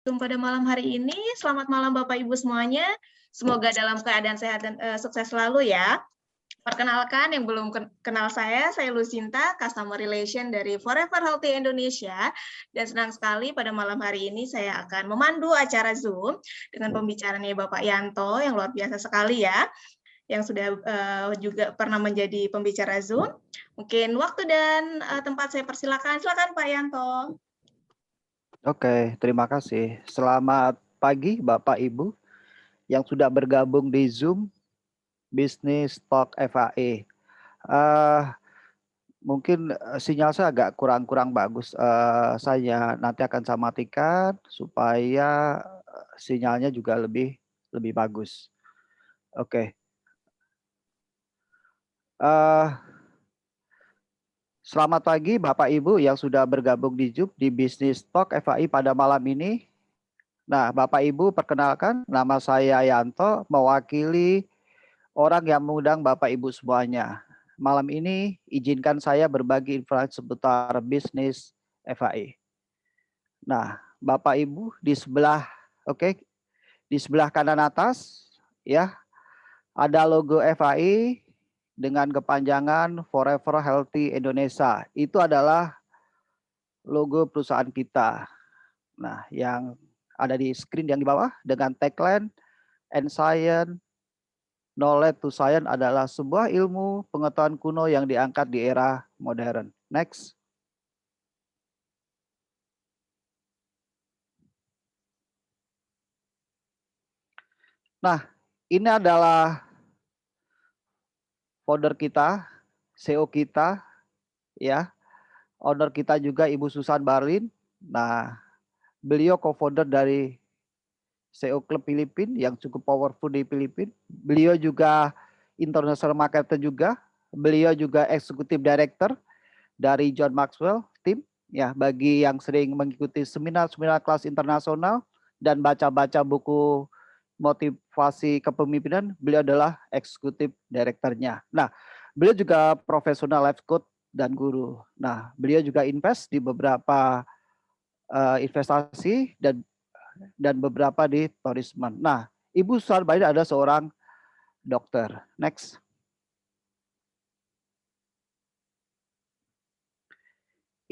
Pada malam hari ini. Selamat malam Bapak Ibu semuanya. Semoga dalam keadaan sehat dan sukses selalu ya. Perkenalkan yang belum kenal saya Lucinta, Customer Relation dari Forever Healthy Indonesia. Dan senang sekali pada malam hari ini saya akan memandu acara Zoom dengan pembicaranya Bapak Yanto yang luar biasa sekali ya, yang sudah juga pernah menjadi pembicara Zoom. Mungkin waktu dan tempat saya persilakan. Silakan Pak Yanto. Oke, terima kasih. Selamat pagi Bapak Ibu yang sudah bergabung di Zoom Business Talk FAE. Mungkin sinyal saya agak kurang bagus. Saya nanti akan saya matikan supaya sinyalnya juga lebih bagus. Oke. Selamat pagi Bapak Ibu yang sudah bergabung di Zoom di Business Talk FAI pada malam ini. Nah, Bapak Ibu perkenalkan, nama saya Yanto, mewakili orang yang mengundang Bapak Ibu semuanya. Malam ini izinkan saya berbagi informasi seputar bisnis FAI. Nah, Bapak Ibu di sebelah, di sebelah kanan atas ya, ada logo FAI dengan kepanjangan Forever Healthy Indonesia. Itu adalah logo perusahaan kita. Nah, yang ada di screen yang di bawah dengan tagline and science, knowledge to science adalah sebuah ilmu pengetahuan kuno yang diangkat di era modern. Next. Nah, ini adalah founder kita, CEO kita, ya. Owner kita juga Ibu Susan Barlin. Nah, beliau co-founder dari CEO Club Filipina yang cukup powerful di Filipina. Beliau juga international marketer juga. Beliau juga executive director dari John Maxwell Team. Ya, bagi yang sering mengikuti seminar-seminar kelas internasional dan baca-baca buku motivasi kepemimpinan, beliau adalah executive directornya. Nah, beliau juga profesional life coach dan guru. Nah, beliau juga invest di beberapa investasi dan beberapa di tourism. Nah, Ibu Susan Barlin adalah seorang dokter. Next.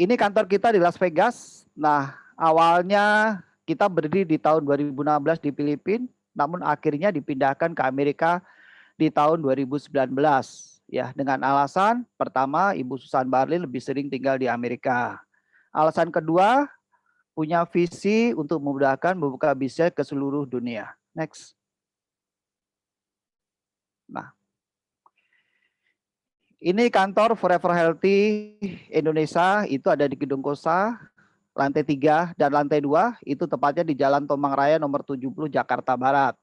Ini kantor kita di Las Vegas. Nah, awalnya kita berdiri di tahun 2016 di Filipina, namun akhirnya dipindahkan ke Amerika di tahun 2019. Ya, dengan alasan pertama, Ibu Susan Barlin lebih sering tinggal di Amerika. Alasan kedua, punya visi untuk memudahkan membuka bisnis ke seluruh dunia. Next. Nah, ini kantor Forever Healthy Indonesia, itu ada di Gedung Kosa, lantai 3 dan lantai 2, itu tepatnya di Jalan Tomang Raya nomor 70 Jakarta Barat.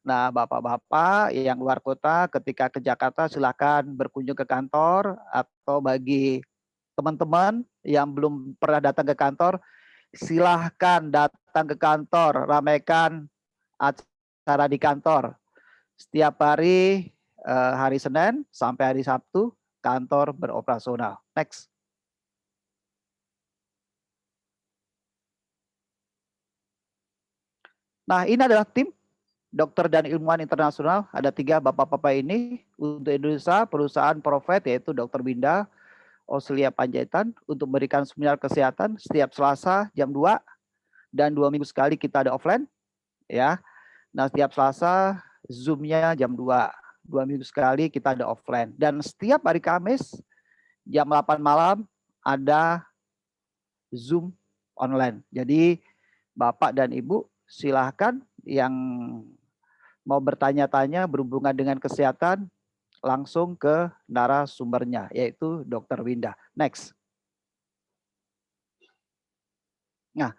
Nah, Bapak-Bapak yang luar kota ketika ke Jakarta silakan berkunjung ke kantor, atau bagi teman-teman yang belum pernah datang ke kantor, silahkan datang ke kantor, ramaikan acara di kantor. Setiap hari Senin sampai hari Sabtu kantor beroperasional. Next. Nah, ini adalah tim dokter dan ilmuwan internasional. Ada 3 bapak-bapak ini untuk Indonesia, perusahaan profit yaitu Dr. Winda Auxilia Panjaitan untuk memberikan seminar kesehatan setiap Selasa jam 2 dan 2 minggu sekali kita ada offline ya. Nah, setiap Selasa Zoom-nya jam 2. 2 minggu sekali kita ada offline. Dan setiap hari Kamis jam 8 malam ada Zoom online. Jadi Bapak dan Ibu silahkan yang mau bertanya-tanya berhubungan dengan kesehatan langsung ke narasumbernya yaitu Dr. Winda. Next. Nah,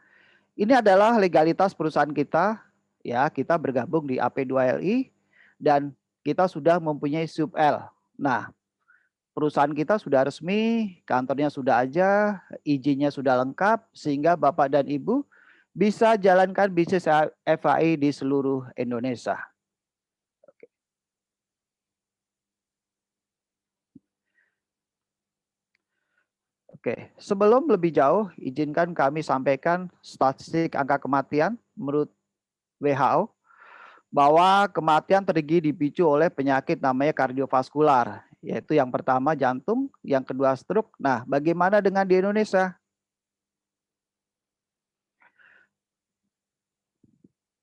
ini adalah legalitas perusahaan kita. Ya, kita bergabung di AP2LI dan kita sudah mempunyai SUB-L. Nah, perusahaan kita sudah resmi, kantornya sudah ada, izinnya sudah lengkap, sehingga Bapak dan Ibu bisa jalankan bisnis FAI di seluruh Indonesia. Oke, sebelum lebih jauh, izinkan kami sampaikan statistik angka kematian menurut WHO bahwa kematian tertinggi dipicu oleh penyakit namanya kardiovaskular, yaitu yang pertama jantung, yang kedua stroke. Nah, bagaimana dengan di Indonesia?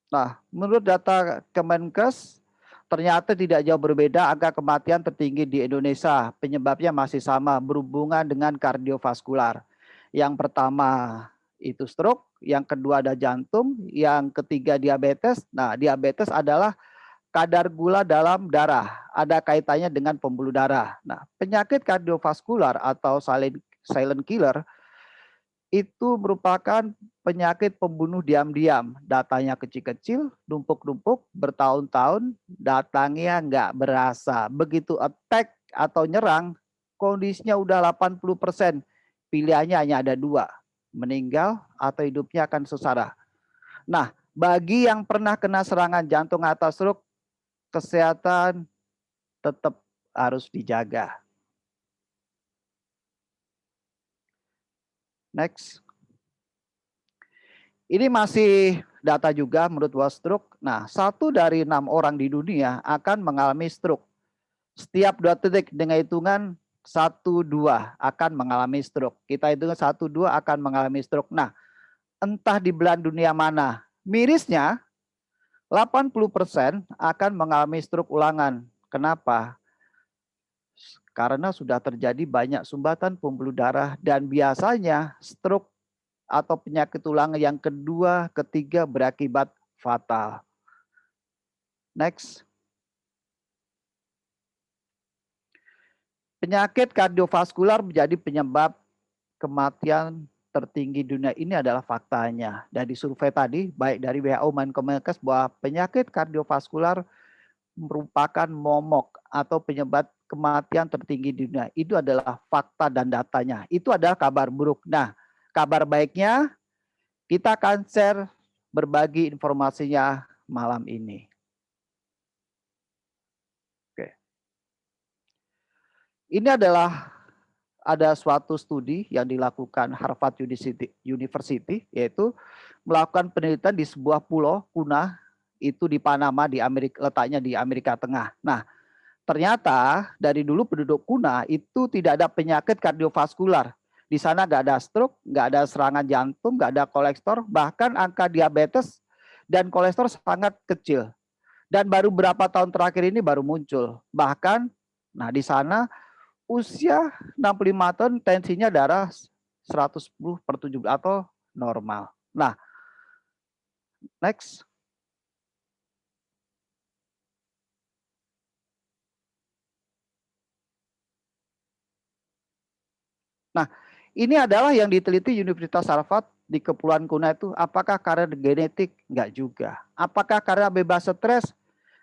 Nah, menurut data Kemenkes, ternyata tidak jauh berbeda angka kematian tertinggi di Indonesia. Penyebabnya masih sama, berhubungan dengan kardiovaskular. Yang pertama itu stroke, yang kedua ada jantung, yang ketiga diabetes. Nah, diabetes adalah kadar gula dalam darah, ada kaitannya dengan pembuluh darah. Nah, penyakit kardiovaskular atau silent killer itu merupakan penyakit pembunuh diam-diam. Datanya kecil-kecil, numpuk-numpuk, bertahun-tahun, datangnya nggak berasa. Begitu attack atau nyerang, kondisinya udah 80%. Pilihannya hanya ada dua, meninggal atau hidupnya akan sengsara. Nah, bagi yang pernah kena serangan jantung atau stroke, kesehatan tetap harus dijaga. Next. Ini masih data juga menurut World Stroke. Nah, 1 dari 6 orang di dunia akan mengalami stroke. Setiap 2 detik dengan hitungan 1-2 akan mengalami stroke. Kita hitung 1-2 akan mengalami stroke. Nah, entah di belahan dunia mana, mirisnya 80% akan mengalami stroke ulangan. Kenapa? Karena sudah terjadi banyak sumbatan pembuluh darah dan biasanya stroke atau penyakit tulang yang kedua, ketiga berakibat fatal. Next. Penyakit kardiovaskular menjadi penyebab kematian tertinggi dunia, ini adalah faktanya. Dari survei tadi, baik dari WHO maupun Kemenkes, bahwa penyakit kardiovaskular merupakan momok atau penyebab kematian tertinggi di dunia. Itu adalah fakta dan datanya. Itu adalah kabar buruk. Nah, kabar baiknya kita akan share berbagi informasinya malam ini. Oke. Ini adalah ada suatu studi yang dilakukan Harvard University, yaitu melakukan penelitian di sebuah pulau kuna itu di Panama, di Amerika, letaknya di Amerika Tengah. Nah, ternyata dari dulu penduduk kuna itu tidak ada penyakit kardiovaskular. Di sana nggak ada stroke, nggak ada serangan jantung, nggak ada kolesterol, bahkan angka diabetes dan kolesterol sangat kecil. Dan baru berapa tahun terakhir ini baru muncul. Bahkan, nah di sana usia 65 tahun tensinya darah 110/70 atau normal. Nah, next. Nah, ini adalah yang diteliti Universitas Harvard di Kepulauan Kuna itu. Apakah karena genetik? Enggak juga. Apakah karena bebas stres?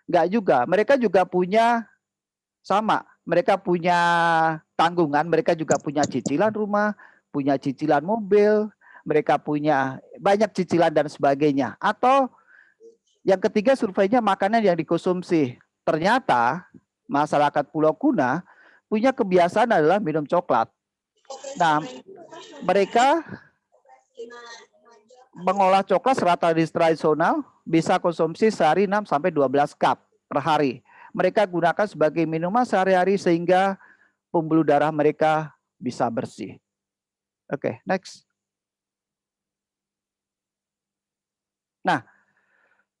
Enggak juga. Mereka juga punya sama. Mereka punya tanggungan, mereka juga punya cicilan rumah, punya cicilan mobil, mereka punya banyak cicilan dan sebagainya. Atau yang ketiga surveinya makanan yang dikonsumsi. Ternyata masyarakat Pulau Kuna punya kebiasaan adalah minum coklat. Nah, mereka mengolah coklat secara tradisional bisa konsumsi sehari 6-12 cup per hari. Mereka gunakan sebagai minuman sehari-hari sehingga pembuluh darah mereka bisa bersih. Oke, next. Nah,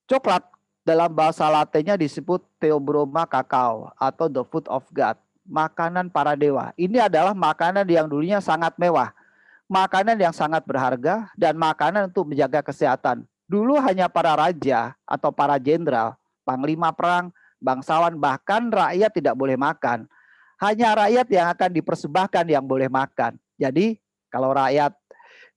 coklat dalam bahasa Latinnya disebut Theobroma cacao atau the food of God, makanan para dewa. Ini adalah makanan yang dulunya sangat mewah, makanan yang sangat berharga, dan makanan untuk menjaga kesehatan. Dulu hanya para raja atau para jenderal, panglima perang, bangsawan, bahkan rakyat tidak boleh makan. Hanya rakyat yang akan dipersembahkan yang boleh makan. Jadi kalau rakyat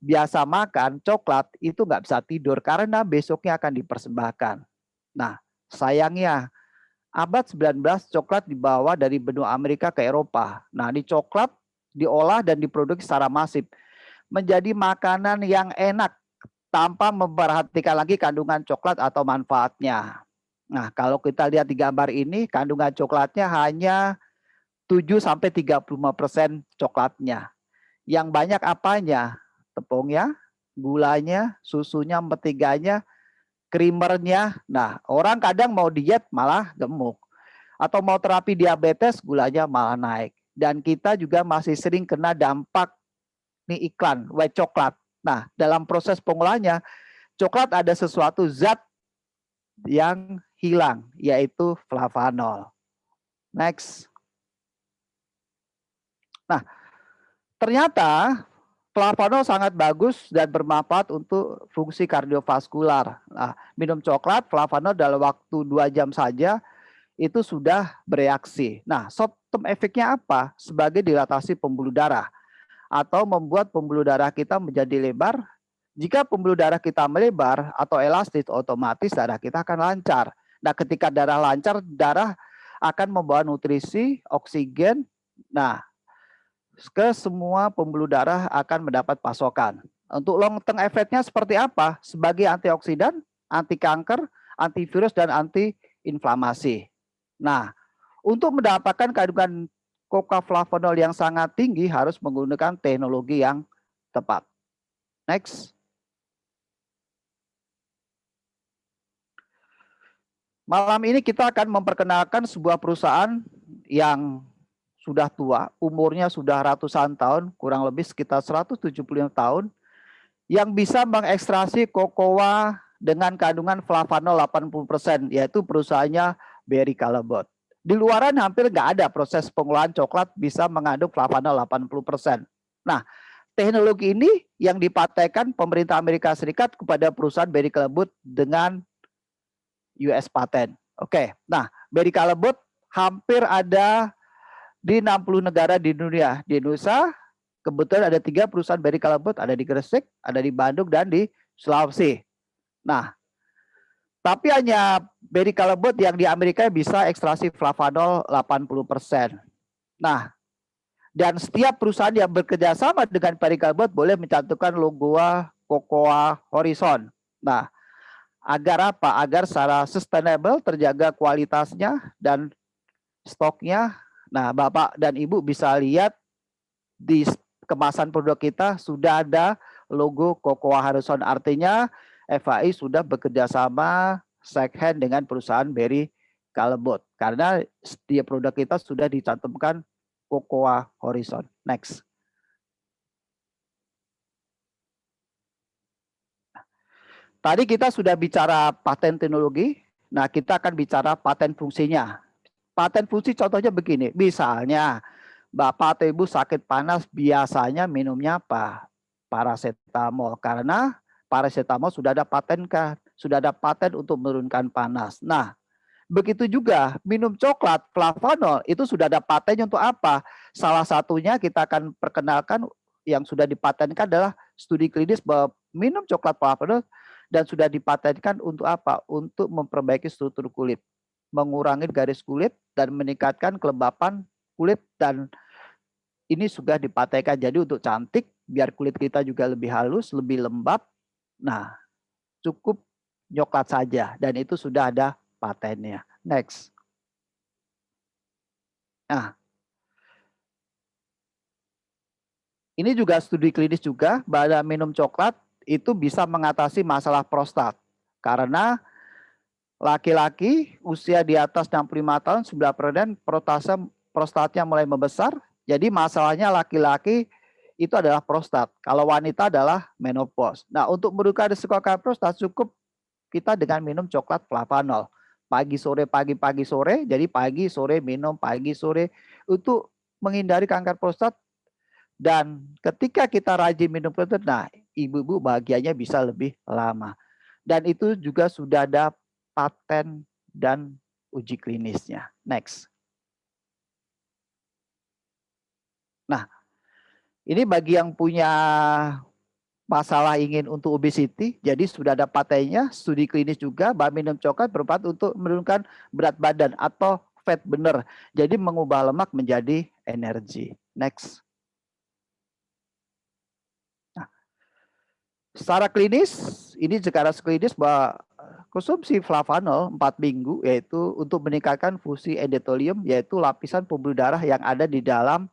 biasa makan coklat itu nggak bisa tidur karena besoknya akan dipersembahkan. Nah, sayangnya abad 19 coklat dibawa dari benua Amerika ke Eropa. Nah, di coklat diolah dan diproduksi secara masif menjadi makanan yang enak tanpa memperhatikan lagi kandungan coklat atau manfaatnya. Nah, kalau kita lihat di gambar ini, kandungan coklatnya hanya 7-35% coklatnya. Yang banyak apanya? Tepungnya, gulanya, susunya, menteganya, creamernya. Nah, orang kadang mau diet malah gemuk. Atau mau terapi diabetes, gulanya malah naik. Dan kita juga masih sering kena dampak nih iklan, white coklat. Nah, dalam proses pengolahannya, coklat ada sesuatu zat yang hilang, yaitu flavanol. Next. Nah, ternyata flavanol sangat bagus dan bermanfaat untuk fungsi kardiovaskular. Nah, minum coklat, flavanol dalam waktu 2 jam saja itu sudah bereaksi. Nah, short term efeknya apa? Sebagai dilatasi pembuluh darah atau membuat pembuluh darah kita menjadi lebar. Jika pembuluh darah kita melebar atau elastis, otomatis darah kita akan lancar. Nah, ketika darah lancar, darah akan membawa nutrisi, oksigen. Nah, ke semua pembuluh darah akan mendapat pasokan. Untuk long term efeknya seperti apa? Sebagai antioksidan, anti kanker, antivirus, dan anti inflamasi. Nah, untuk mendapatkan kandungan kokaflavanol yang sangat tinggi harus menggunakan teknologi yang tepat. Next. Malam ini kita akan memperkenalkan sebuah perusahaan yang sudah tua, umurnya sudah ratusan tahun, kurang lebih sekitar 175 tahun, yang bisa mengekstraksi kokoa dengan kandungan flavanol 80%, yaitu perusahaannya Berry Callebaut. Di luaran hampir nggak ada proses pengolahan coklat bisa mengandung flavanol 80%. Nah, teknologi ini yang dipatentkan pemerintah Amerika Serikat kepada perusahaan Berry Callebaut dengan US patent. Oke, nah Berry Callebaut hampir ada di 60 negara di dunia. Di Indonesia kebetulan ada 3 perusahaan Berry Callebaut, ada di Gresik, ada di Bandung, dan di Sulawesi. Nah, tapi hanya Berry Callebaut yang di Amerika bisa ekstraksi flavanol 80%. Nah, dan setiap perusahaan yang bekerja sama dengan Berry Callebaut boleh mencantumkan logo Cocoa Horizon. Nah, agar apa? Agar secara sustainable terjaga kualitasnya dan stoknya. Nah, Bapak dan Ibu bisa lihat di kemasan produk kita sudah ada logo Cocoa Horizon, artinya FAI sudah bekerja sama second hand dengan perusahaan Berry Callebaut karena setiap produk kita sudah dicantumkan Cocoa Horizon. Next. Tadi kita sudah bicara paten teknologi. Nah, kita akan bicara paten fungsinya. Paten fungsi contohnya begini. Misalnya, Bapak atau Ibu sakit panas biasanya minumnya apa? Paracetamol. Karena paracetamol sudah ada paten kan? Sudah ada paten untuk menurunkan panas. Nah, begitu juga minum coklat, flavanol, itu sudah ada patennya untuk apa? Salah satunya kita akan perkenalkan yang sudah dipatenkan adalah studi klinis bahwa minum coklat flavanol dan sudah dipatenkan untuk apa? Untuk memperbaiki struktur kulit, mengurangi garis kulit dan meningkatkan kelembapan kulit, dan ini sudah dipatenkan jadi untuk cantik biar kulit kita juga lebih halus, lebih lembab. Nah, cukup coklat saja dan itu sudah ada patennya. Next. Nah, ini juga studi klinis juga bahwa minum coklat itu bisa mengatasi masalah prostat. Karena laki-laki usia di atas 65 tahun 9% prostatnya mulai membesar. Jadi masalahnya laki-laki itu adalah prostat. Kalau wanita adalah menopause. Nah, untuk menurunkan risiko kanker prostat cukup kita dengan minum coklat flavanol. Pagi sore, pagi sore. Jadi pagi sore minum, pagi sore untuk menghindari kanker prostat. Dan ketika kita rajin minum protein, nah ibu-ibu bahagianya bisa lebih lama. Dan itu juga sudah ada paten dan uji klinisnya. Next. Nah, ini bagi yang punya masalah ingin untuk obesity, jadi sudah ada patennya, studi klinis juga, bahwa minum coklat bermanfaat untuk menurunkan berat badan atau fat burner. Jadi mengubah lemak menjadi energi. Next. Secara klinis, ini secara klinis bahwa konsumsi flavanol 4 minggu yaitu untuk meningkatkan fungsi endotelium, yaitu lapisan pembuluh darah yang ada di dalam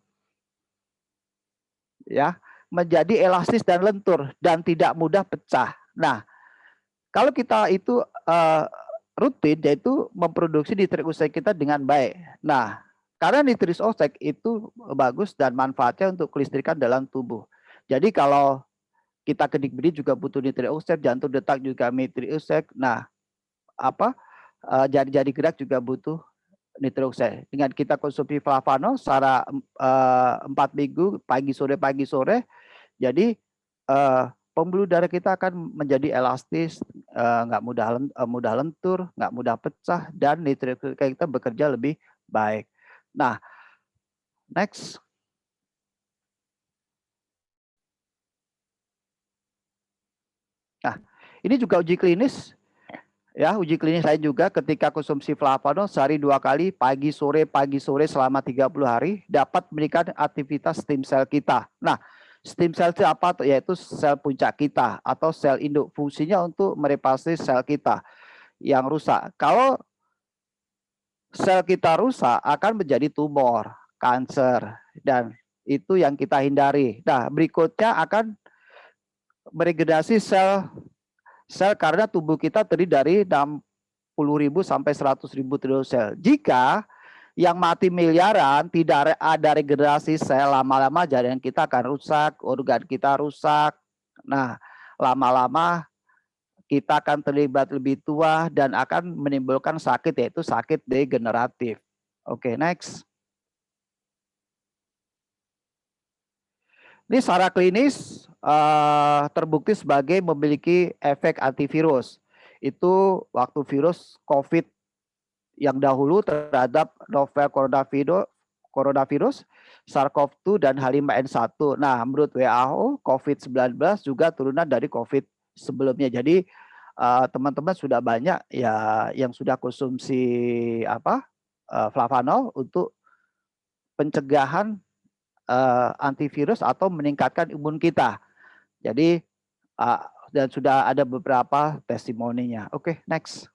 ya, menjadi elastis dan lentur dan tidak mudah pecah. Nah, kalau kita itu rutin, yaitu memproduksi nitrik oxide kita dengan baik. Nah, karena nitrik oxide itu bagus dan manfaatnya untuk kelistrikan dalam tubuh. Jadi kalau kita kedik beri juga butuh nitrik oxide, jantung detak juga nitrik oxide. Nah, jari-jari gerak juga butuh nitrik oxide. Dengan kita konsumsi flavanol secara 4 minggu pagi sore, jadi pembuluh darah kita akan menjadi elastis, nggak mudah lentur, nggak mudah pecah, dan nitrik kita bekerja lebih baik. Nah, next. Nah, ini juga uji klinis. Ya, uji klinis saya juga ketika konsumsi flavanol sehari 2 kali, pagi sore selama 30 hari, dapat meningkatkan aktivitas stem sel kita. Nah, stem cell itu apa? Yaitu sel puncak kita atau sel induk. Fungsinya untuk mereparasi sel kita yang rusak. Kalau sel kita rusak akan menjadi tumor, kanker, dan itu yang kita hindari. Nah, berikutnya akan meregenerasi sel karena tubuh kita terdiri dari 60.000 sampai 100.000 triliun sel. Jika yang mati miliaran tidak ada regenerasi sel, lama-lama jaringan kita akan rusak, organ kita rusak. Nah, lama-lama kita akan terlibat lebih tua dan akan menimbulkan sakit, yaitu sakit degeneratif. Oke, next. Ini secara klinis terbukti sebagai memiliki efek antivirus. Itu waktu virus COVID yang dahulu terhadap novel coronavirus, SARS-CoV-2 dan H5N1. Nah, menurut WHO, COVID-19 juga turunan dari COVID sebelumnya. Jadi teman-teman sudah banyak ya yang sudah konsumsi flavanol untuk pencegahan antivirus atau meningkatkan imun kita. Jadi dan sudah ada beberapa testimoninya. Oke, next.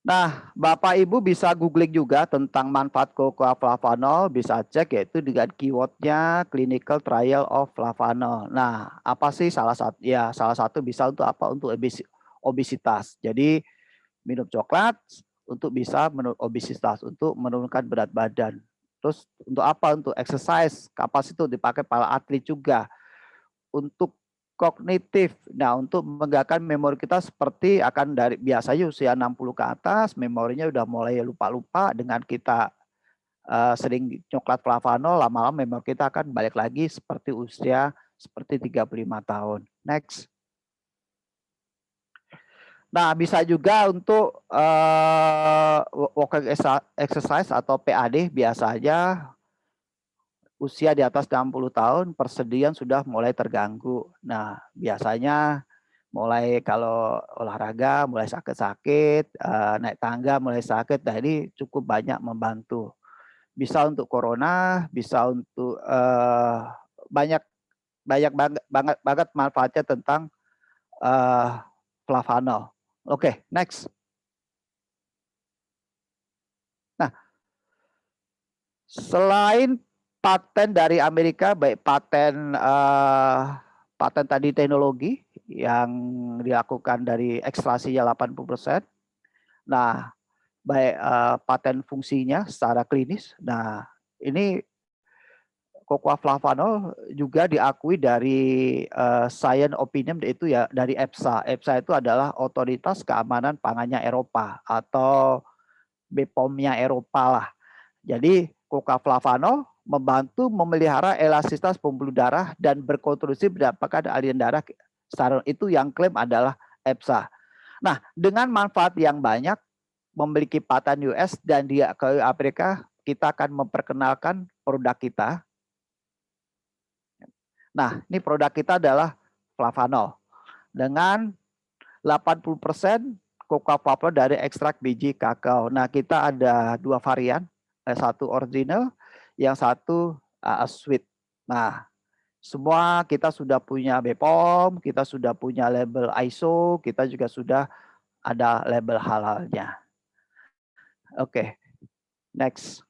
Nah, Bapak Ibu bisa googling juga tentang manfaat cocoa flavanol, bisa cek yaitu dengan keywordnya clinical trial of flavanol. Nah, apa sih salah satu bisa untuk apa? Untuk obesitas. Jadi minum coklat untuk bisa menurunkan obesitas, untuk menurunkan berat badan. Terus untuk apa? Untuk exercise, kapasitas dipakai para atlet juga. Untuk kognitif. Nah, untuk menggagakan memori kita seperti akan dari biasanya usia 60 ke atas, memorinya udah mulai lupa-lupa. Dengan kita sering coklat flavanol, lama-lama memori kita akan balik lagi seperti usia seperti 35 tahun. Next. Nah, bisa juga untuk walking exercise atau PAD, biasanya usia di atas 60 tahun persediaan sudah mulai terganggu. Nah, biasanya mulai kalau olahraga mulai sakit-sakit, naik tangga mulai sakit. Nah, ini cukup banyak membantu. Bisa untuk corona, bisa untuk banyak banget manfaatnya tentang flavanol. Oke, next. Nah, selain paten dari Amerika, baik paten tadi teknologi yang dilakukan dari ekstrasinya 80%. Nah, baik paten fungsinya secara klinis. Nah, ini cocoa flavanol juga diakui dari Science Opinion, itu ya dari EFSA. EFSA itu adalah Otoritas Keamanan Pangannya Eropa atau BPOM-nya Eropa lah. Jadi cocoa flavanol membantu memelihara elastisitas pembuluh darah dan berkontribusi berdampak aliran darah. Itu yang klaim adalah EFSA. Nah, dengan manfaat yang banyak, memiliki paten US dan dia ke Amerika, kita akan memperkenalkan produk kita. Nah, ini produk kita adalah flavanol dengan 80% cocoa flavanol dari ekstrak biji kakao. Nah, kita ada 2 varian, satu original, yang satu sweet. Nah, semua kita sudah punya BPOM, kita sudah punya label ISO, kita juga sudah ada label halalnya. Oke, next.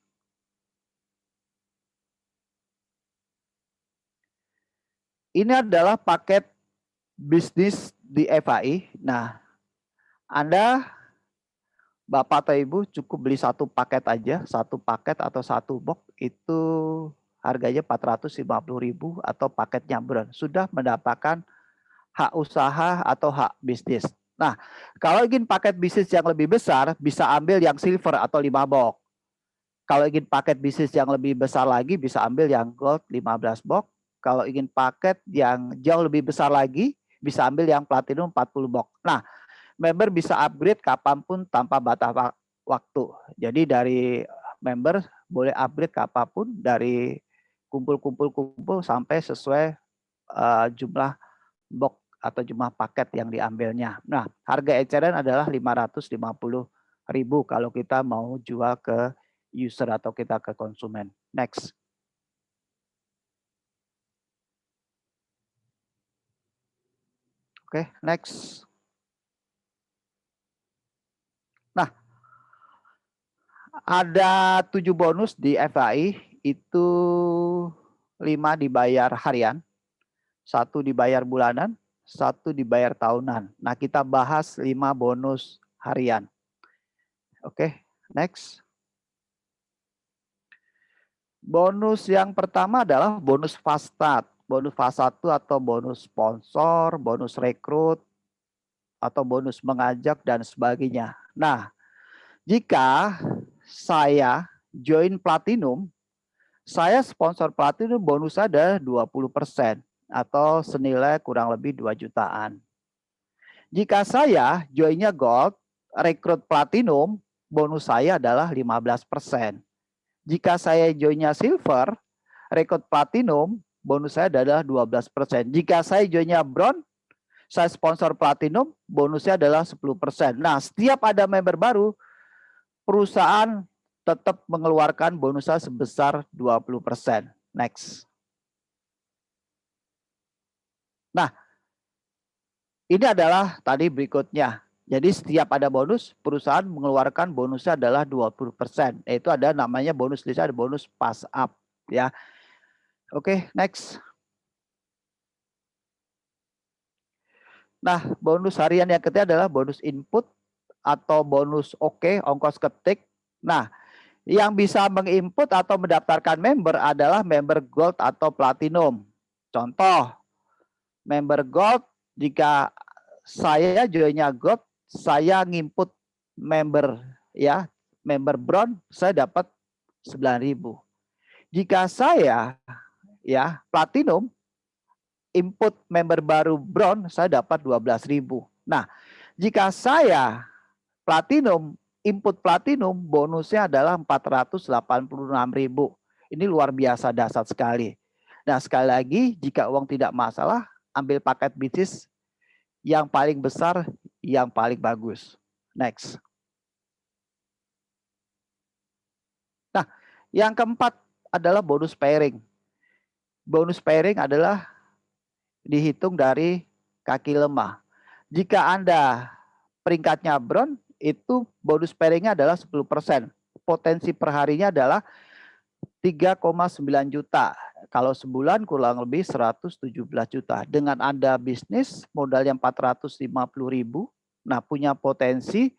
Ini adalah paket bisnis di FAI. Nah, Anda, Bapak atau Ibu cukup beli satu paket aja, satu paket atau satu box itu harganya 450.000 atau paketnya Brown. Sudah mendapatkan hak usaha atau hak bisnis. Nah, kalau ingin paket bisnis yang lebih besar, bisa ambil yang silver atau 5 box. Kalau ingin paket bisnis yang lebih besar lagi, bisa ambil yang gold 15 box. Kalau ingin paket yang jauh lebih besar lagi, bisa ambil yang platinum 40 box. Nah, member bisa upgrade kapanpun tanpa batas waktu. Jadi dari member boleh upgrade kapanpun, dari kumpul sampai sesuai jumlah box atau jumlah paket yang diambilnya. Nah, harga eceran adalah 550.000 kalau kita mau jual ke user atau kita ke konsumen. Next. Oke, next. Nah, ada 7 bonus di FAI, itu 5 dibayar harian, 1 dibayar bulanan, 1 dibayar tahunan. Nah, kita bahas 5 bonus harian. Oke, next. Bonus yang pertama adalah bonus fast start. Bonus fast start atau bonus sponsor, bonus rekrut, atau bonus mengajak dan sebagainya. Nah, jika saya join Platinum, saya sponsor Platinum bonus ada 20% atau senilai kurang lebih 2 jutaan. Jika saya joinnya Gold, rekrut Platinum, bonus saya adalah 15%. Jika saya joinnya Silver, rekrut Platinum, bonus saya adalah 12%. Jika saya joinnya Bronze, saya sponsor Platinum, bonusnya adalah 10%. Nah, setiap ada member baru, perusahaan tetap mengeluarkan bonusnya sebesar 20%. Next. Nah, ini adalah tadi berikutnya. Jadi setiap ada bonus, perusahaan mengeluarkan bonusnya adalah 20%. Itu ada namanya bonus list, ada bonus pass up. Ya. Oke, next. Nah, bonus harian yang ketiga adalah bonus input atau bonus oke, ongkos ketik. Nah, yang bisa menginput atau mendaftarkan member adalah member gold atau platinum. Contoh, member gold, jika saya joinnya gold, saya nginput member ya, member bronze, saya dapat 9.000. Jika saya ya platinum, input member baru bronze, saya dapat 12.000. Nah, jika saya platinum, input platinum, bonusnya adalah 486.000. Ini luar biasa dahsyat sekali. Nah, sekali lagi, jika uang tidak masalah, ambil paket bisnis yang paling besar, yang paling bagus. Next. Nah, yang keempat adalah bonus pairing. Bonus pairing adalah dihitung dari kaki lemah. Jika Anda peringkatnya bronze, itu bonus pairingnya adalah 10%. Potensi perharinya adalah 3,9 juta. Kalau sebulan kurang lebih 117 juta. Dengan Anda bisnis modalnya 450.000, nah punya potensi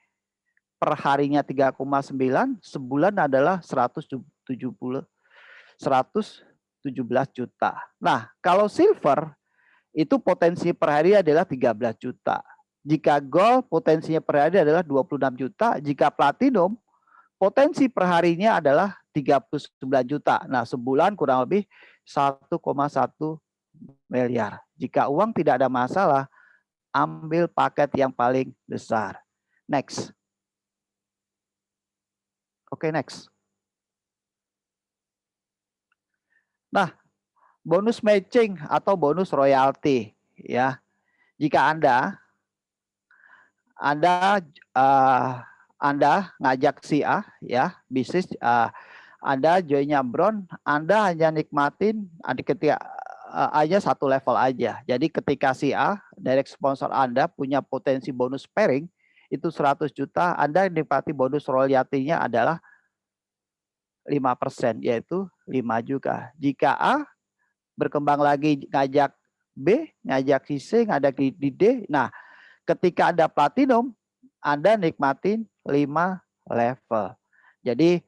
perharinya 3,9, sebulan adalah 117 juta. Nah, kalau silver itu potensi per hari adalah 13 juta. Jika gold potensinya per hari adalah 26 juta. Jika platinum potensi perharinya adalah 39 juta. Nah, sebulan kurang lebih 1,1 miliar. Jika uang tidak ada masalah, ambil paket yang paling besar. Next. Oke, next. Nah, bonus matching atau bonus royalty ya. Jika Anda ngajak si A ya, bisnis Anda joinnya bronze, Anda hanya nikmatin ketika hanya satu level aja. Jadi ketika si A direct sponsor Anda punya potensi bonus pairing itu 100 juta, Anda nikmati bonus royalty-nya adalah 5%, yaitu 5 juga. Jika A berkembang lagi ngajak B, ngajak si C, ngajak di D. Nah, ketika Anda platinum, Anda nikmatin 5 level. Jadi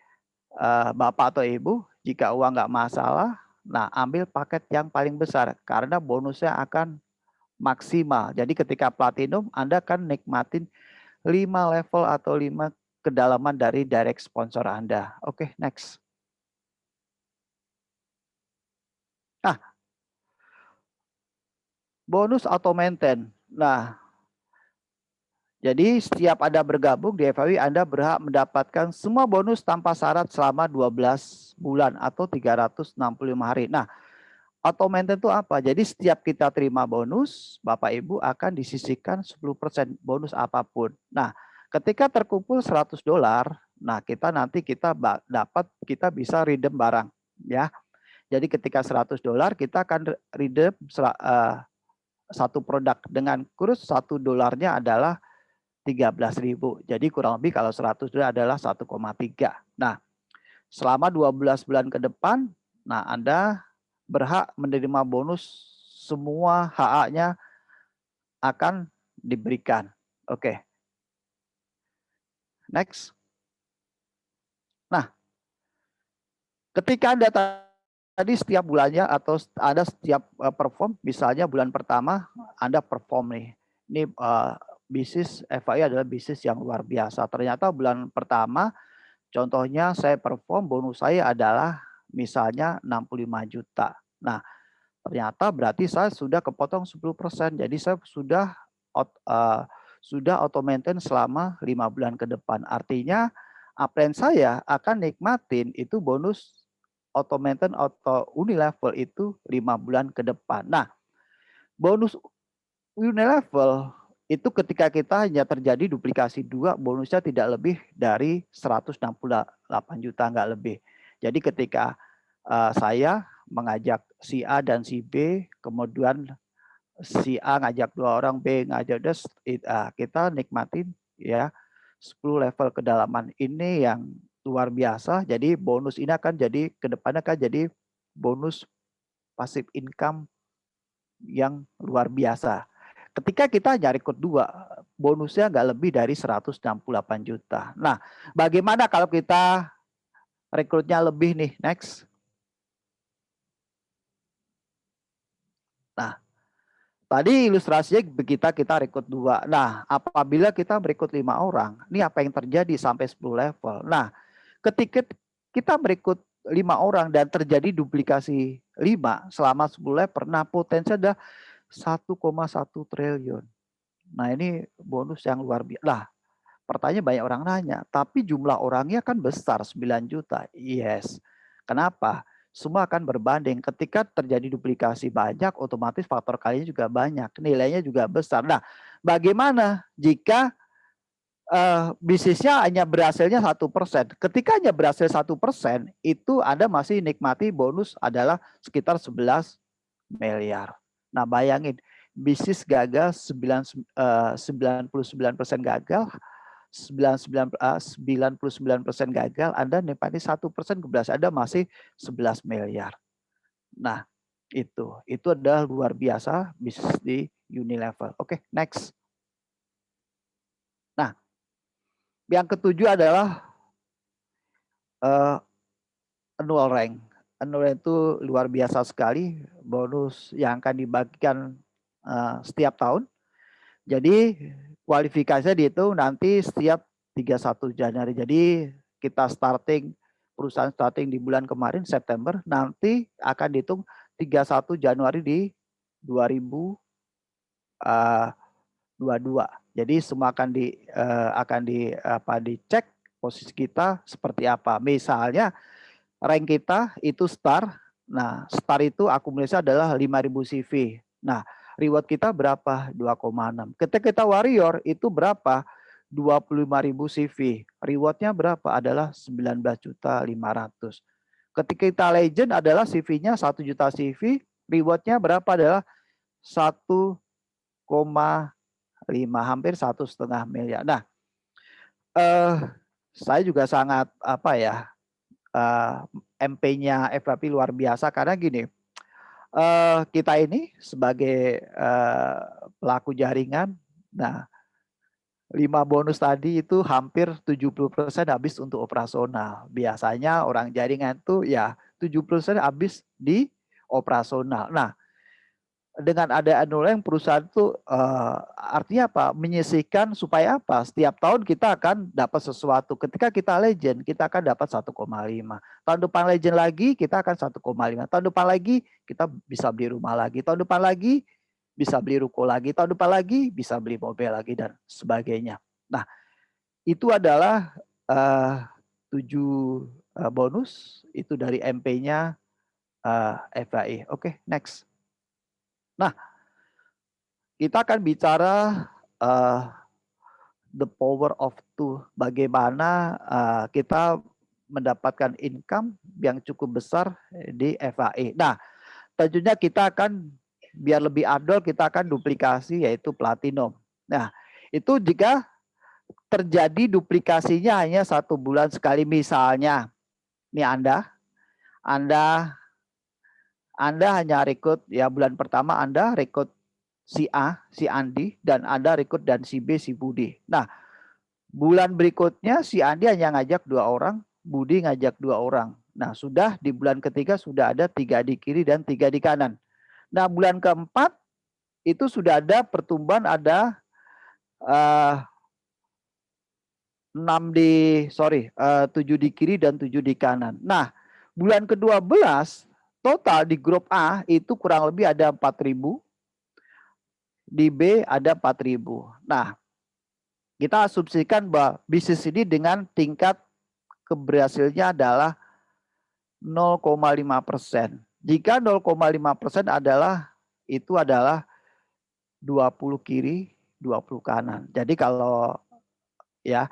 Bapak atau Ibu, jika uang nggak masalah, nah ambil paket yang paling besar karena bonusnya akan maksimal. Jadi ketika platinum, Anda akan nikmatin 5 level atau 5 kedalaman dari direct sponsor Anda. Oke, next. Nah, bonus auto maintain. Nah, jadi setiap Anda bergabung di FAW, Anda berhak mendapatkan semua bonus tanpa syarat selama 12 bulan atau 365 hari. Nah, auto maintain itu apa? Jadi setiap kita terima bonus, Bapak Ibu akan disisihkan 10% bonus apapun. Nah, ketika terkumpul $100, nah kita bisa redeem barang, ya. Jadi ketika $100 kita akan redeem satu produk dengan kurs $1 adalah 13.000. Jadi kurang lebih kalau $100 adalah 1,3. Nah, selama 12 bulan ke depan, nah Anda berhak menerima bonus, semua HA-nya akan diberikan. Oke. Next. Nah, ketika Anda tadi setiap bulannya atau Anda setiap perform, misalnya bulan pertama Anda perform nih. Ini bisnis FAI adalah bisnis yang luar biasa. Ternyata bulan pertama contohnya saya perform, bonus saya adalah misalnya 65 juta. Nah, ternyata berarti saya sudah kepotong 10%. Jadi saya sudah auto maintain selama 5 bulan ke depan. Artinya upline saya akan nikmatin itu bonus auto maintain atau unilevel itu 5 bulan ke depan. Nah, bonus unilevel itu ketika kita hanya terjadi duplikasi 2, bonusnya tidak lebih dari 168 juta, nggak lebih. Jadi ketika saya mengajak si A dan si B, kemudian si A ngajak 2 orang, B ngajak kita nikmatin ya 10 level kedalaman ini yang luar biasa. Jadi bonus ini akan jadi kedepannya akan jadi bonus passive income yang luar biasa. Ketika kita nyari rekrut 2, bonusnya nggak lebih dari 168 juta. Nah, bagaimana kalau kita rekrutnya lebih nih? Next. Nah, tadi ilustrasinya kita rekrut 2. Nah, apabila kita merekrut 5 orang, ini apa yang terjadi sampai 10 level. Nah, ketika kita merekrut 5 orang dan terjadi duplikasi 5 selama 10 level, nah potensi ada 1,1 triliun. Nah, ini bonus yang luar biasa. Lah, pertanyaan banyak orang nanya, tapi jumlah orangnya kan besar 9 juta. Yes. Kenapa? Semua akan berbanding. Ketika terjadi duplikasi banyak, otomatis faktor kalinya juga banyak. Nilainya juga besar. Nah, bagaimana jika bisnisnya hanya berhasilnya 1%? Ketika hanya berhasil 1%, itu Anda masih nikmati bonus adalah sekitar 11 miliar. Nah, bayangin, bisnis gagal 99% gagal, 99% gagal, Anda nikmati 1% kebelas Anda masih 11 miliar. Nah, itu adalah luar biasa bisnis di Unilevel. Oke, next. Nah, yang ketujuh adalah annual rank. Annual rank itu luar biasa sekali, bonus yang akan dibagikan setiap tahun. Jadi kualifikasinya dihitung nanti setiap 31 Januari. Jadi kita perusahaan starting di bulan kemarin September, nanti akan dihitung 31 Januari di 2022. Jadi semua akan dicek posisi kita seperti apa. Misalnya rank kita itu star. Nah, star itu akumulasi adalah 5.000 CV. Nah, reward kita berapa? 2,6. Ketika kita warrior itu berapa? 25.000 CV. Rewardnya berapa? Adalah 19.500.000. Ketika kita legend adalah CV-nya 1 juta CV, rewardnya berapa? Adalah 1,5, hampir 1,5 miliar. Nah, saya juga sangat MP-nya FAP luar biasa karena gini, kita ini sebagai pelaku jaringan, nah 5 bonus tadi itu hampir 70% habis untuk operasional. Biasanya orang jaringan itu ya 70% habis di operasional. Nah, dengan ada annual perusahaan itu artinya apa? Menyisihkan supaya apa? Setiap tahun kita akan dapat sesuatu. Ketika kita legend, kita akan dapat 1,5. Tahun depan legend lagi, kita akan 1,5. Tahun depan lagi, kita bisa beli rumah lagi. Tahun depan lagi, bisa beli ruko lagi. Tahun depan lagi, bisa beli mobil lagi, dan sebagainya. Nah, itu adalah 7 bonus. Itu dari MP-nya FAI. Oke, next. Nah, kita akan bicara the power of two. Bagaimana kita mendapatkan income yang cukup besar di FAI. Nah, tentunya kita akan biar lebih adol, kita akan duplikasi yaitu platinum. Nah, itu jika terjadi duplikasinya hanya 1 bulan sekali, misalnya, ini Anda hanya rekrut ya bulan pertama Anda rekrut si A, si Andi, dan Anda rekrut dan si B, si Budi. Nah, bulan berikutnya si Andi hanya ngajak 2 orang, Budi ngajak 2 orang. Nah, sudah di bulan ketiga sudah ada 3 di kiri dan 3 di kanan. Nah, bulan keempat itu sudah ada pertumbuhan, ada 7 di kiri dan 7 di kanan. Nah, bulan ke-12 total di grup A itu kurang lebih ada 4.000, di B ada 4.000. Nah, kita asumsikan bahwa bisnis ini dengan tingkat keberhasilannya adalah 0,5%. Jika 0,5% adalah 20 kiri, 20 kanan. Jadi kalau ya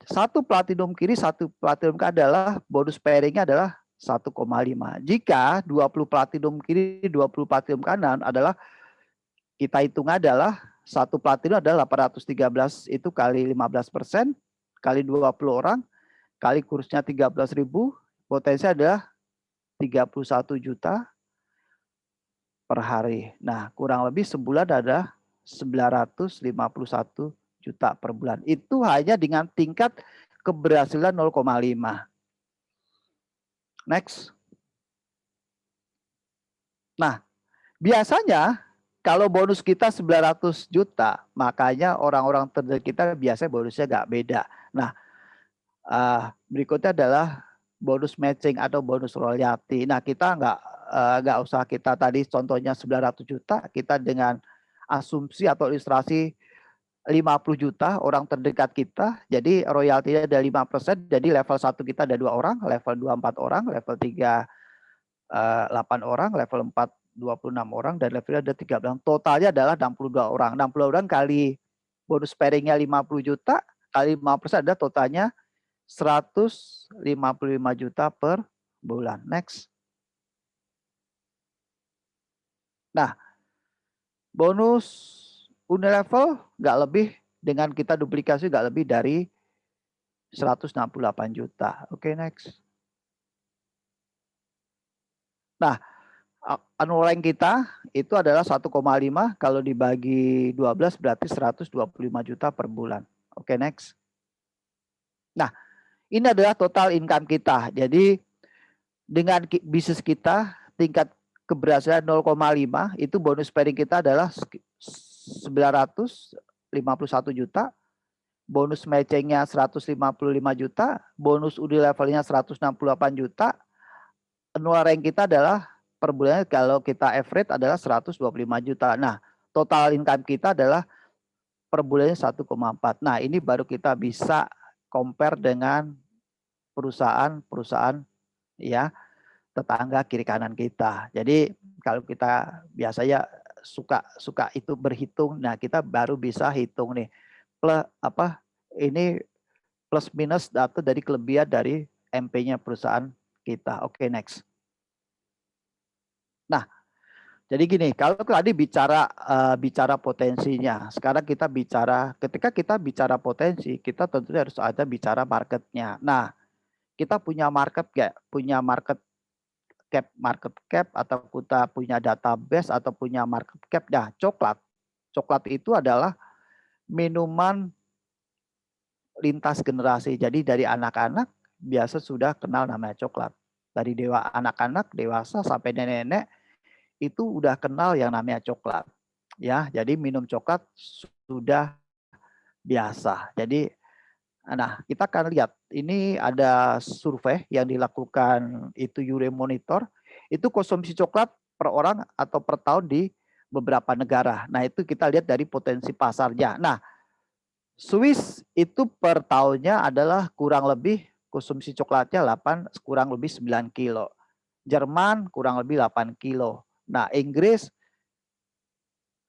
1 platinum kiri, 1 platinum kanan adalah bonus pairingnya adalah 1,5. Jika 20 platinum kiri, 20 platinum kanan adalah kita hitung adalah 1 platinum adalah 813 itu kali 15% kali 20 orang kali kursnya 13.000, potensi adalah 31 juta per hari. Nah, kurang lebih sebulan ada 951 juta per bulan. Itu hanya dengan tingkat keberhasilan 0,5. Next. Nah, biasanya kalau bonus kita 900 juta, makanya orang-orang terdekat kita biasanya bonusnya nggak beda. Nah, berikutnya adalah bonus matching atau bonus royalty. Nah, kita nggak usah kita tadi contohnya 900 juta, kita dengan asumsi atau ilustrasi 50 juta orang terdekat kita, jadi royaltinya ada 5%, jadi level 1 kita ada 2 orang, level 2 4 orang, level 3 8 orang, level 4 26 orang, dan levelnya ada 13. Totalnya adalah 62 orang. 60 orang kali bonus pairingnya 50 juta, kali 5% ada totalnya 155 juta per bulan. Next. Nah, bonus Unilevel nggak lebih, dengan kita duplikasi nggak lebih dari 168 juta. Oke, next. Nah, annual rank kita itu adalah 1,5, kalau dibagi 12 berarti 125 juta per bulan. Oke, next. Nah, ini adalah total income kita. Jadi dengan bisnis kita tingkat keberhasilan 0,5, itu bonus pairing kita adalah 951 juta, bonus matchingnya 155 juta, bonus Unilevelnya 168 juta, annual rank kita adalah per bulannya kalau kita average adalah 125 juta. Nah, total income kita adalah per bulannya 1,4. Nah, ini baru kita bisa compare dengan perusahaan-perusahaan ya tetangga kiri kanan kita. Jadi kalau kita biasanya suka itu berhitung, nah kita baru bisa hitung nih ini plus minus data dari kelebihan dari MP-nya perusahaan kita. Oke, next. Nah, jadi gini, kalau tadi bicara potensinya, sekarang kita ketika kita bicara potensi, kita tentunya harus ada bicara marketnya. Nah, kita punya market nggak? Punya market market cap atau kita punya database atau punya market cap. Nah, coklat itu adalah minuman lintas generasi. Jadi dari anak-anak biasa sudah kenal namanya coklat. Dari anak-anak, dewasa sampai nenek-nenek itu udah kenal yang namanya coklat. Ya, jadi minum coklat sudah biasa. Jadi nah, kita akan lihat ini ada survei yang dilakukan itu Euromonitor. Itu konsumsi coklat per orang atau per tahun di beberapa negara. Nah, itu kita lihat dari potensi pasarnya. Nah, Swiss itu per tahunnya adalah kurang lebih konsumsi coklatnya kurang lebih 9 kilo. Jerman kurang lebih 8 kilo. Nah, Inggris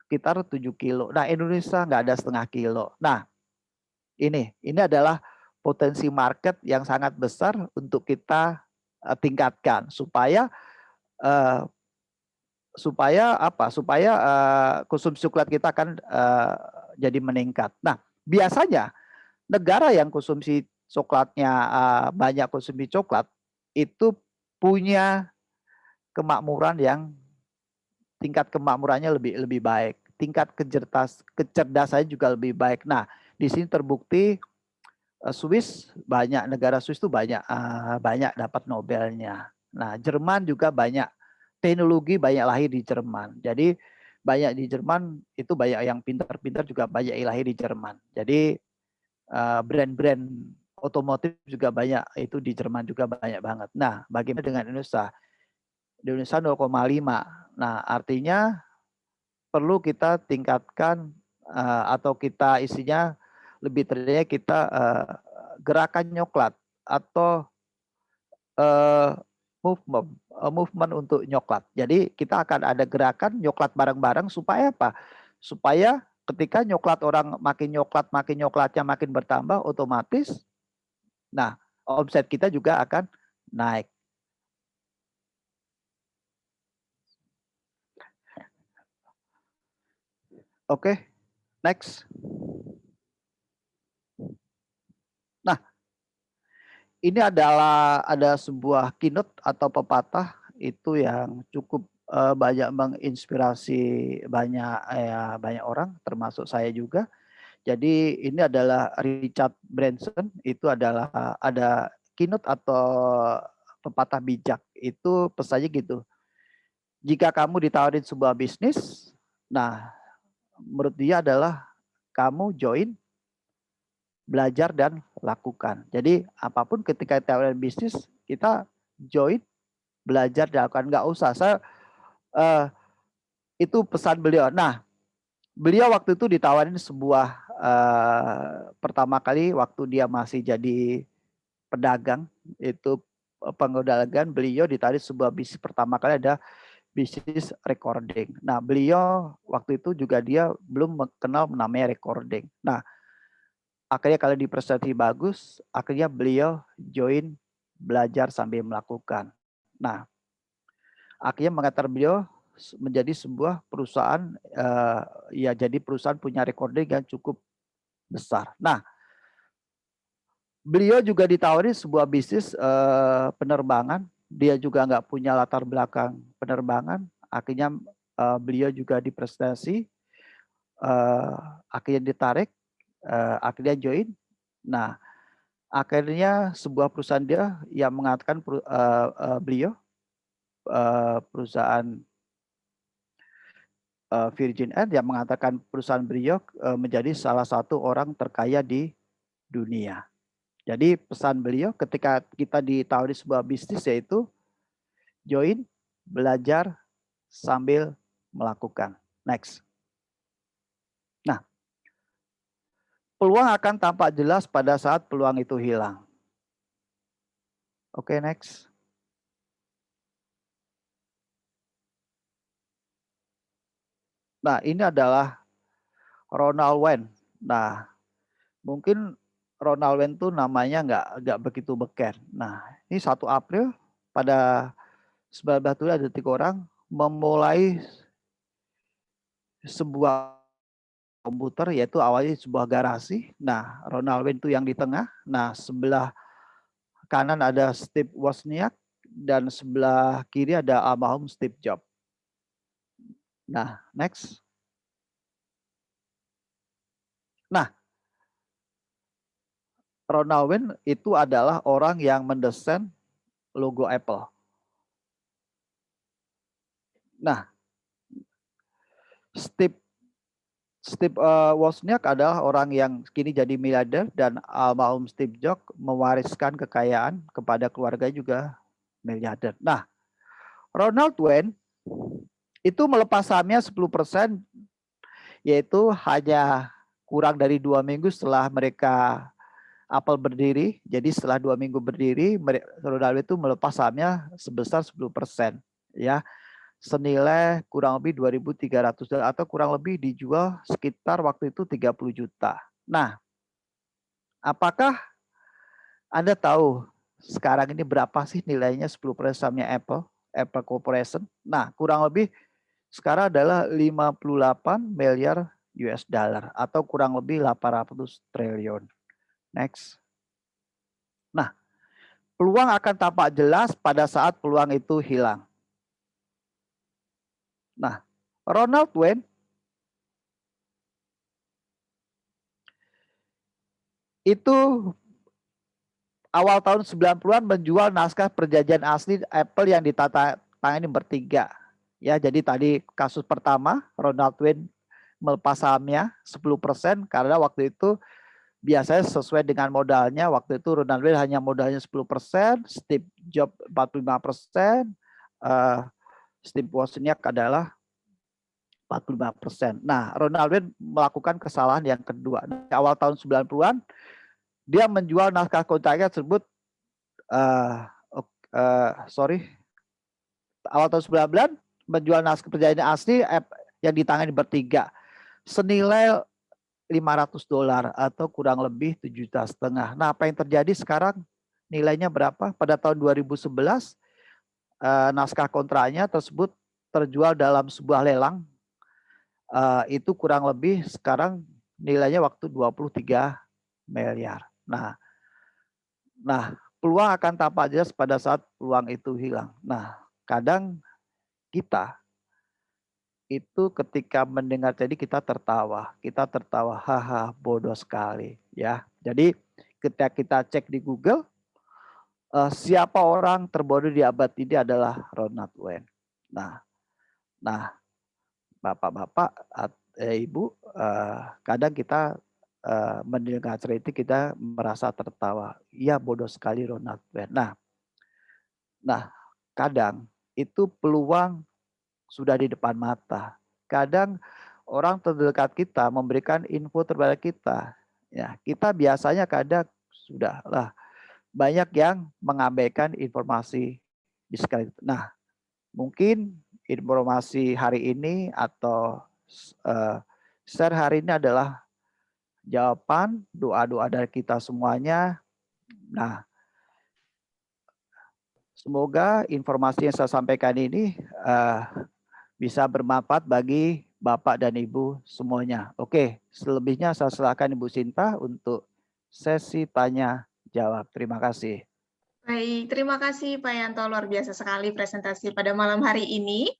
sekitar 7 kilo. Nah, Indonesia nggak ada setengah kilo. Nah, ini adalah potensi market yang sangat besar untuk kita tingkatkan supaya konsumsi coklat kita akan jadi meningkat. Nah, biasanya negara yang konsumsi coklatnya banyak konsumsi coklat itu punya kemakmuran yang tingkat kemakmurannya lebih baik, tingkat kecerdasannya juga lebih baik. Nah, di sini terbukti negara Swiss itu banyak dapat Nobelnya. Nah, Jerman juga banyak teknologi banyak lahir di Jerman. Jadi banyak di Jerman itu banyak yang pintar-pintar juga banyak yang lahir di Jerman. Jadi brand-brand otomotif juga banyak itu di Jerman juga banyak banget. Nah, bagaimana dengan Indonesia? Di Indonesia 0,5. Nah, artinya perlu kita tingkatkan atau kita isinya lebih terdiri kita gerakan nyoklat atau movement untuk nyoklat. Jadi kita akan ada gerakan nyoklat bareng-bareng supaya apa? Supaya ketika orang makin nyoklatnya makin bertambah otomatis nah omset kita juga akan naik. Oke, next. Nah, ini ada sebuah keynote atau pepatah itu yang cukup banyak menginspirasi banyak orang, termasuk saya juga. Jadi ini adalah Richard Branson, itu adalah ada keynote atau pepatah bijak. Itu pesannya gitu. Jika kamu ditawarin sebuah bisnis, nah menurut dia adalah kamu join, belajar dan lakukan. Jadi apapun ketika ditawarin bisnis, kita join, belajar dan lakukan. Nggak usah. Itu pesan beliau. Nah, beliau waktu itu ditawarin sebuah pertama kali waktu dia masih jadi pedagang, itu pengodalan, beliau ditawarin sebuah bisnis pertama kali ada bisnis recording. Nah, beliau waktu itu juga dia belum kenal namanya recording. Nah, akhirnya kalau di prestasi bagus, akhirnya beliau join belajar sambil melakukan. Nah, akhirnya mengantar beliau menjadi sebuah perusahaan jadi perusahaan punya recording yang cukup besar. Nah, beliau juga ditawari sebuah bisnis penerbangan. Dia juga nggak punya latar belakang penerbangan. Akhirnya beliau juga diprestasi. Akhirnya ditarik. Akhirnya join. Nah, akhirnya sebuah perusahaan dia yang mengatakan beliau perusahaan Virgin Air yang mengatakan perusahaan beliau menjadi salah satu orang terkaya di dunia. Jadi pesan beliau ketika kita ditawari sebuah bisnis yaitu join, belajar, sambil melakukan. Next. Nah, peluang akan tampak jelas pada saat peluang itu hilang. Oke, next. Nah, ini adalah Ronald Wayne. Nah, mungkin Ronald Wayne itu namanya nggak begitu beken. Nah, ini 1 April pada 19 ada 3 orang memulai sebuah komputer yaitu awalnya sebuah garasi. Nah, Ronald Wayne itu yang di tengah. Nah, sebelah kanan ada Steve Wozniak dan sebelah kiri ada almarhum Steve Jobs. Nah, next. Nah, Ronald Wayne itu adalah orang yang mendesain logo Apple. Nah, Steve Wozniak adalah orang yang kini jadi miliarder, dan almarhum Steve Jobs mewariskan kekayaan kepada keluarga juga miliarder. Nah, Ronald Wayne itu melepas sahamnya 10%, yaitu hanya kurang dari 2 minggu setelah mereka Apple berdiri. Jadi setelah 2 minggu berdiri, Ronald Wayne itu melepas sahamnya sebesar 10%, ya, senilai kurang lebih 2.300 dolar, atau kurang lebih dijual sekitar waktu itu 30 juta. Nah, apakah Anda tahu sekarang ini berapa sih nilainya 10% sahamnya Apple Corporation? Nah, kurang lebih sekarang adalah 58 miliar US dollar, atau kurang lebih 800 triliun. Next. Nah, peluang akan tampak jelas pada saat peluang itu hilang. Nah, Ronald Wayne itu awal tahun 90-an menjual naskah perjanjian asli Apple yang ditandatangani bertiga. Ya, jadi tadi kasus pertama Ronald Wayne melepas sahamnya 10% karena waktu itu biasanya sesuai dengan modalnya. Waktu itu Ronald Wayne hanya modalnya 10%, Steve Jobs 45%, Steve Wozniak adalah 45%. Nah, Ronald Wayne melakukan kesalahan yang kedua. Di awal tahun 90-an, dia menjual naskah kontraknya tersebut, awal tahun 90-an menjual naskah perjanjian asli yang ditangani bertiga senilai 500 dolar atau kurang lebih 7,5 juta. Nah, apa yang terjadi sekarang? Nilainya berapa? Pada tahun 2011, naskah kontraknya tersebut terjual dalam sebuah lelang. Itu kurang lebih sekarang nilainya waktu 23 miliar. Nah, peluang akan tampak jelas pada saat peluang itu hilang. Nah, kadang kita itu ketika mendengar tadi kita tertawa, haha, bodoh sekali, ya. Jadi ketika kita cek di Google, siapa orang terbodoh di abad ini adalah Ronald Wayne. Nah, bapak-bapak, ibu, kadang kita mendengar cerita kita merasa tertawa. Iya, bodoh sekali Ronald Wayne. Nah, kadang itu peluang sudah di depan mata. Kadang orang terdekat kita memberikan info terbaik kita. Ya, kita biasanya kadang sudahlah banyak yang mengabaikan informasi di sekali. Nah, mungkin informasi hari ini atau share hari ini adalah jawaban doa-doa dari kita semuanya. Nah, semoga informasi yang saya sampaikan ini bisa bermanfaat bagi Bapak dan Ibu semuanya. Oke, selebihnya saya silakan Ibu Sinta untuk sesi tanya jawab. Terima kasih. Baik, terima kasih Pak Yanto, luar biasa sekali presentasi pada malam hari ini.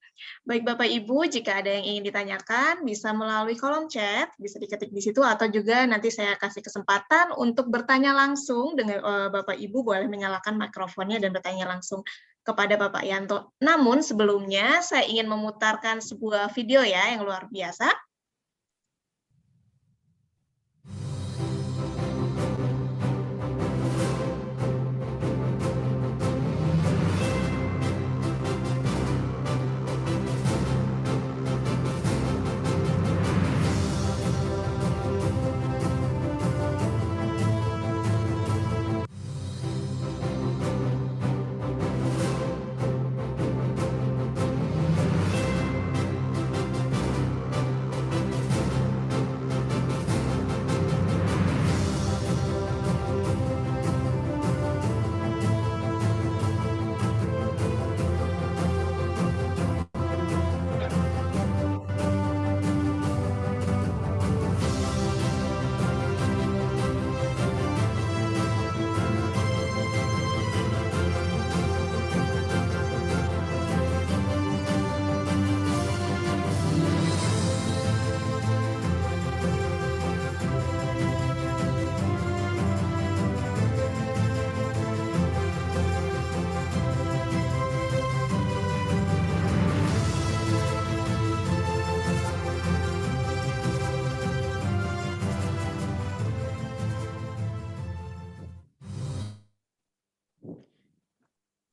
Baik Bapak Ibu, jika ada yang ingin ditanyakan bisa melalui kolom chat, bisa diketik di situ, atau juga nanti saya kasih kesempatan untuk bertanya langsung dengan Bapak Ibu, boleh menyalakan mikrofonnya dan bertanya langsung kepada Bapak Yanto. Namun sebelumnya saya ingin memutarkan sebuah video ya yang luar biasa.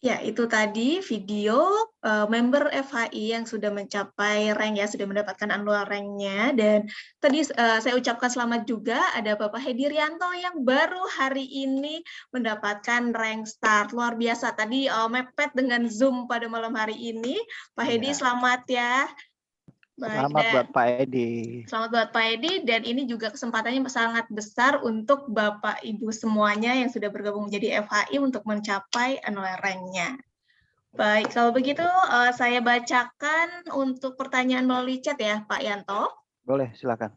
Ya, itu tadi video member FHI yang sudah mencapai rank ya, sudah mendapatkan annual rank-nya. Dan tadi saya ucapkan selamat juga ada Bapak Hedi Rianto yang baru hari ini mendapatkan rank start. Luar biasa, tadi mepet dengan Zoom pada malam hari ini. Pak Hedi, selamat ya. Baik, Selamat buat Pak Edi. selamat buat Pak Edi, dan ini juga kesempatannya sangat besar untuk Bapak Ibu semuanya yang sudah bergabung menjadi FHI untuk mencapai annual rank-nya. Baik, kalau begitu saya bacakan untuk pertanyaan melalui chat ya, Pak Yanto. Boleh, silakan.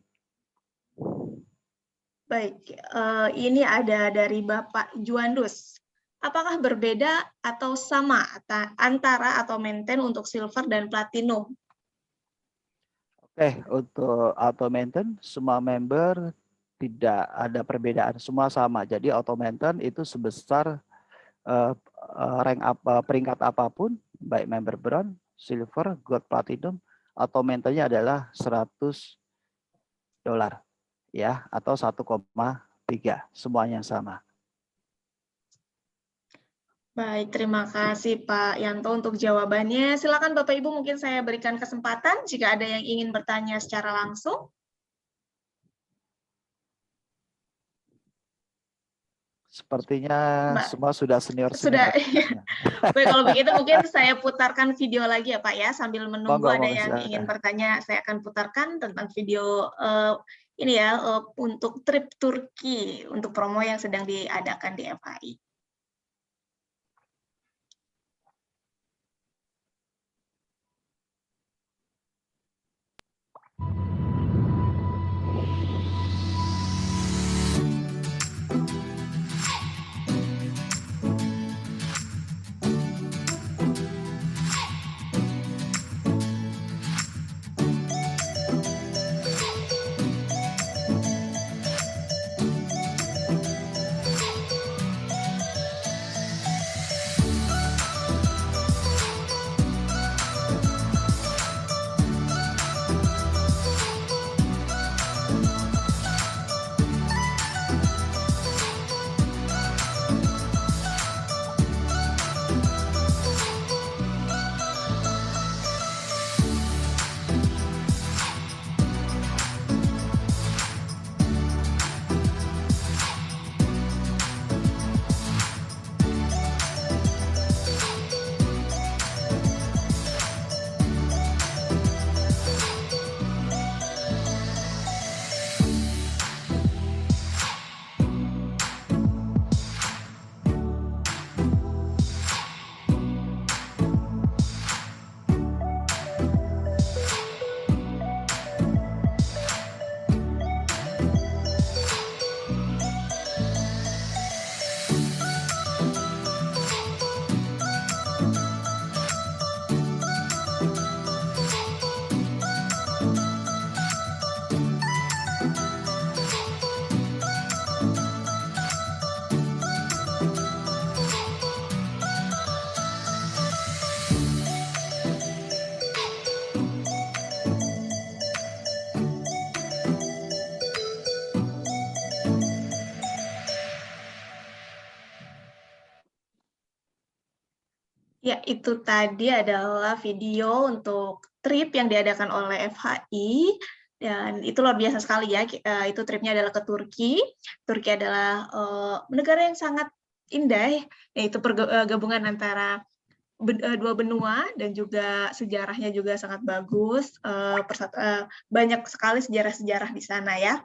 Baik, ini ada dari Bapak Juandus. Apakah berbeda atau sama antara auto maintain untuk silver dan platinum? Oke, untuk auto maintain semua member tidak ada perbedaan, semua sama. Jadi auto maintain itu sebesar rank peringkat apapun, baik member bronze, silver, gold, platinum, auto maintain-nya adalah $100 ya, atau 1,3, semuanya sama. Baik, terima kasih Pak Yanto untuk jawabannya. Silakan Bapak Ibu, mungkin saya berikan kesempatan jika ada yang ingin bertanya secara langsung. Sepertinya Mbak, semua sudah senior. sudah. Baik, kalau begitu mungkin saya putarkan video lagi ya Pak ya, sambil menunggu ada yang ingin bertanya, saya akan putarkan tentang video ini ya, untuk trip Turki, untuk promo yang sedang diadakan di FHI. Ya, itu tadi adalah video untuk trip yang diadakan oleh FHI, dan itu luar biasa sekali ya. Itu tripnya adalah ke Turki. Turki adalah negara yang sangat indah, yaitu gabungan antara dua benua, dan juga sejarahnya juga sangat bagus. Banyak sekali sejarah-sejarah di sana ya.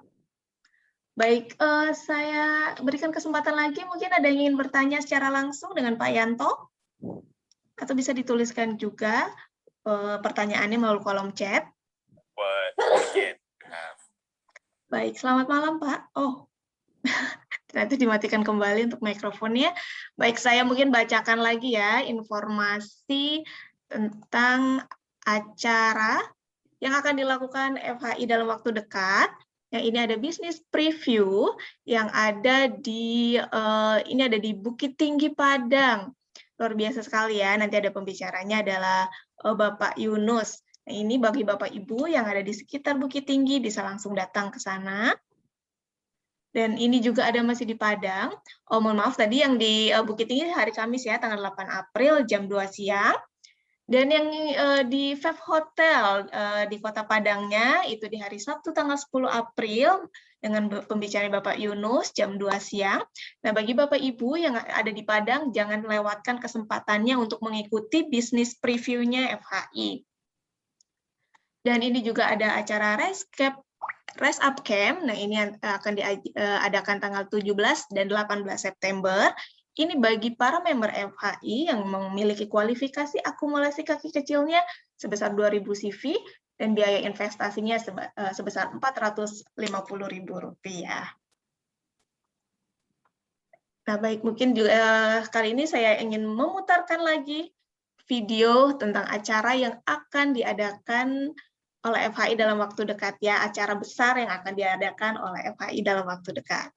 Baik, saya berikan kesempatan lagi, mungkin ada yang ingin bertanya secara langsung dengan Pak Yanto? Atau bisa dituliskan juga pertanyaannya melalui kolom chat. Baik, selamat malam Pak. Oh, ternyata dimatikan kembali untuk mikrofonnya. Baik, saya mungkin bacakan lagi ya informasi tentang acara yang akan dilakukan FHI dalam waktu dekat. Yang ini ada bisnis preview yang ada di Bukit Tinggi Padang. Luar biasa sekali ya, nanti ada pembicaranya adalah Bapak Yunus. Nah, ini bagi Bapak Ibu yang ada di sekitar Bukit Tinggi bisa langsung datang ke sana. Dan ini juga ada masih di Padang. Oh, mohon maaf tadi yang di Bukit Tinggi hari Kamis ya, tanggal 8 April jam 2 siang. Dan yang di Fab Hotel di Kota Padangnya itu di hari Sabtu tanggal 10 April dengan pembicaraan Bapak Yunus jam 2 siang. Nah, bagi Bapak Ibu yang ada di Padang, jangan lewatkan kesempatannya untuk mengikuti bisnis previewnya FHI. Dan ini juga ada acara Rise Up Camp. Nah, ini akan diadakan tanggal 17 dan 18 September. Ini bagi para member FHI yang memiliki kualifikasi akumulasi kaki kecilnya sebesar 2.000 CV dan biaya investasinya sebesar Rp450.000. Nah, baik, mungkin juga kali ini saya ingin memutarkan lagi video tentang acara yang akan diadakan oleh FHI dalam waktu dekat ya, acara besar yang akan diadakan oleh FHI dalam waktu dekat.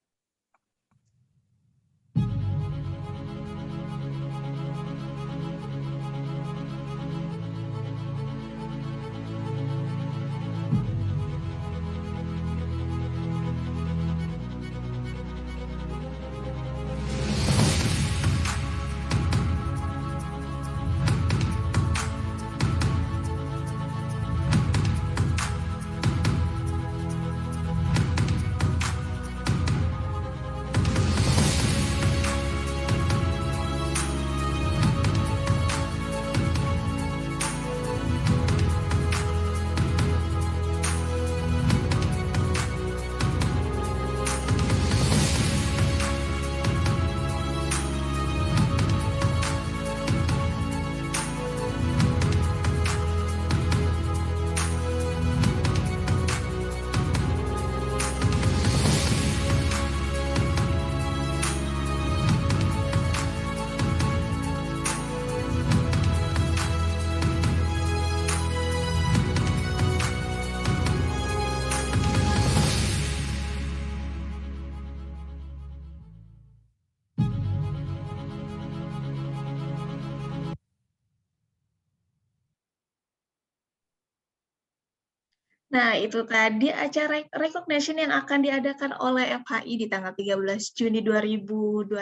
Nah, itu tadi acara recognition yang akan diadakan oleh FHI di tanggal 13 Juni 2021.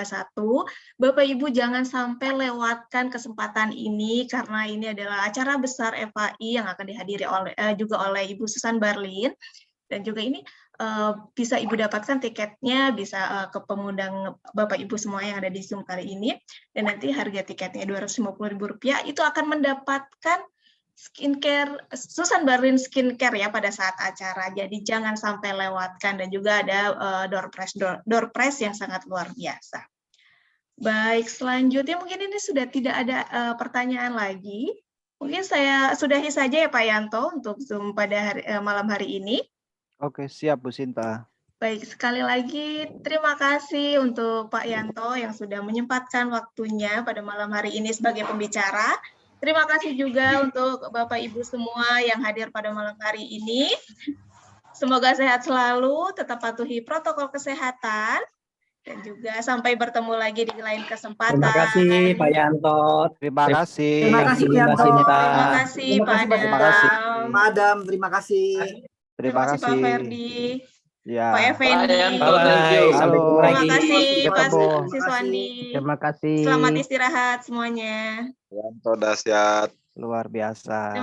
Bapak Ibu jangan sampai lewatkan kesempatan ini karena ini adalah acara besar FHI yang akan dihadiri juga oleh Ibu Susan Barlin. Dan juga ini bisa Ibu dapatkan tiketnya, bisa ke pengundang Bapak Ibu semua yang ada di Zoom kali ini. Dan nanti harga tiketnya Rp250.000, itu akan mendapatkan skincare, Susan Barlin skincare ya pada saat acara. Jadi jangan sampai lewatkan, dan juga ada door prize yang sangat luar biasa. Baik, selanjutnya mungkin ini sudah tidak ada pertanyaan lagi. Mungkin saya sudahi saja ya Pak Yanto untuk Zoom pada malam hari ini. Oke, siap Bu Sinta. Baik, sekali lagi terima kasih untuk Pak Yanto yang sudah menyempatkan waktunya pada malam hari ini sebagai pembicara. Terima kasih juga untuk Bapak Ibu semua yang hadir pada malam hari ini. Semoga sehat selalu, tetap patuhi protokol kesehatan, dan juga sampai bertemu lagi di lain kesempatan. Terima kasih Pak Yanto. Terima kasih. Terima kasih Pak Yanto. Terima kasih Pak Adam. Terima kasih. Pak Adam, terima kasih. Terima kasih Pak Ferdi. Ya. Pak Effendi. Bye-bye. Sampai ketemu Terima lagi. kasih Pak Ketemu. Siswandi. Terima kasih. Selamat istirahat semuanya. Yanto dahsyat. Luar biasa.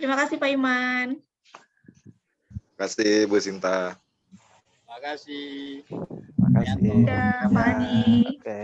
Terima kasih Pak Iman. Terima kasih Bu Sinta. Terima kasih. Terima kasih. Ya, Pak Adi. Oke.